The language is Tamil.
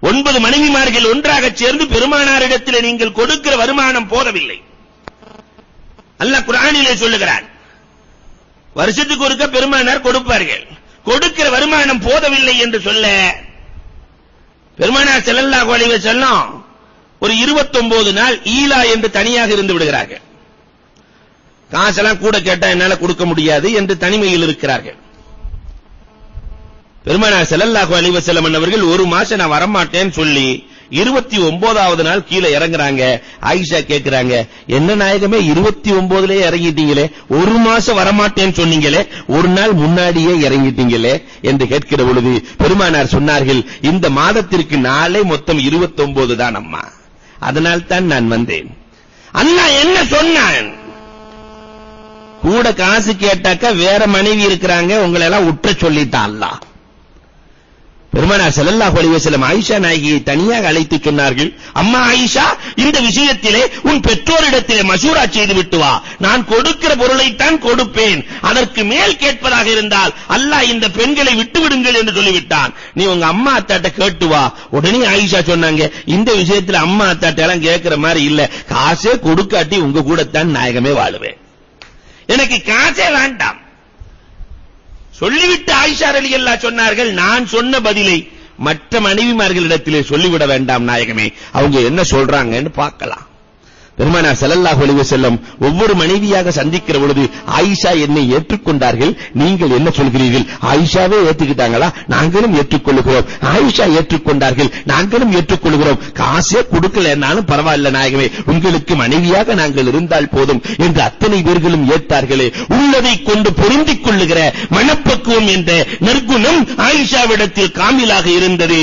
9 மனைவிமார்கள் ஒன்றாக சேர்ந்து பெருமானாரிடத்தில் நீங்கள் கொடுக்கிற வருமானம் போதவில்லை. அல்லாஹ் குர்ஆனிலே சொல்லுகிறான், வருஷத்துக்கு ஒருக்க பெருமானார் கொடுப்பார்கள், கொடுக்கிற வருமானம் போதவில்லை என்று சொல்ல பெருமானார் ஸல்லல்லாஹு அலைஹி வஸல்லம் ஒரு 29 நாள் ஈலா என்று தனியாக இருந்து விடுகிறார்கள். காசெல்லாம் கூட கேட்டா என்னால கொடுக்க முடியாது என்று தனிமையில் இருக்கிறார்கள். பெருமானார் ஸல்லல்லாஹு அலைஹி வஸல்லம் அவர்கள் ஒரு மாசம் நான் வரமாட்டேன்னு சொல்லி 29வது நாள் கீழே இறங்குறாங்க. ஆயிஷா கேக்குறாங்க, என்ன நாயகமே 29லயே இறங்கிட்டீங்களே, ஒரு மாசம் வரமாட்டேன்னு சொன்னீங்களே, ஒரு நாள் முன்னாடியே இறங்கிட்டீங்களே என்று கேட்கிற பொழுது பெருமானார் சொன்னார்கள், இந்த மாதத்திற்கு நாளே மொத்தம் 29 தான் அம்மா, அதனால் தான் நான் வந்தேன். அல்லாஹ் என்ன சொன்னான்? கூட காசு கேட்டாக்க வேற மனைவி இருக்கிறாங்க, உங்களை எல்லாம் உற்ற சொல்லிட்டான் அல்லாஹ். பெருமானார் ஸல்லல்லாஹு அலைஹி வஸல்லம் ஆயிஷா நாயகியை தனியாக அழைத்து சொன்னார்கள், அம்மா ஆயிஷா, இந்த விஷயத்திலே உன் பெற்றோரிடத்திலே மஷூரா செய்து விட்டு வா, நான் கொடுக்கிற பொருளைத்தான் கொடுப்பேன், அதற்கு மேல் கேட்பதாக இருந்தால் அல்லாஹ் இந்த பெண்களை விட்டு விடுங்கள் என்று சொல்லிவிட்டான், நீ உங்க அம்மா அத்தாட்ட கேட்டு வா. உடனே ஆயிஷா சொன்னாங்க, இந்த விஷயத்துல அம்மா அத்தாட்ட எல்லாம் கேட்கிற மாதிரி இல்ல, காசே கொடுக்காட்டி உங்க கூட தான் நாயகமே வாழுவேன், எனக்கு காசே வேண்டாம் சொல்லிவிட்டு ஆயிஷா ரலியல்லாஹு சொன்னார்கள், நான் சொன்ன பதிலை மற்ற மனைவிமார்களிடத்திலே சொல்லிவிட வேண்டாம் நாயகமே, அவங்க என்ன சொல்றாங்கன்னு பார்க்கலாம். பெருமானார் ஸல்லல்லாஹு அலைஹி வஸல்லம் ஒவ்வொரு மனைவியாக சந்திக்கிற பொழுது ஆயிஷா என்னை ஏற்றுக்கொண்டார்கள், நீங்கள் என்ன சொல்கிறீர்கள்? ஆயிஷாவே ஏற்றுக்கிட்டாங்களா? நாங்களும் ஏற்றுக்கொள்கிறோம். ஆயிஷா ஏற்றுக்கொண்டார்கள், நாங்களும் ஏற்றுக்கொள்கிறோம். காசே கொடுக்கலனாலும் பரவாயில்லை நாயகமே, உங்களுக்கு மனைவியாக நாங்கள் இருந்தால் போதும் என்று அத்தனை பேர்களும் ஏற்றார்களே. உள்ளதை கொண்டு பொருந்திக் கொள்ளுகிற மனப்பக்குவம் என்ற நற்குணம் ஆயிஷாவிடத்தில் காமிலாக இருந்தது.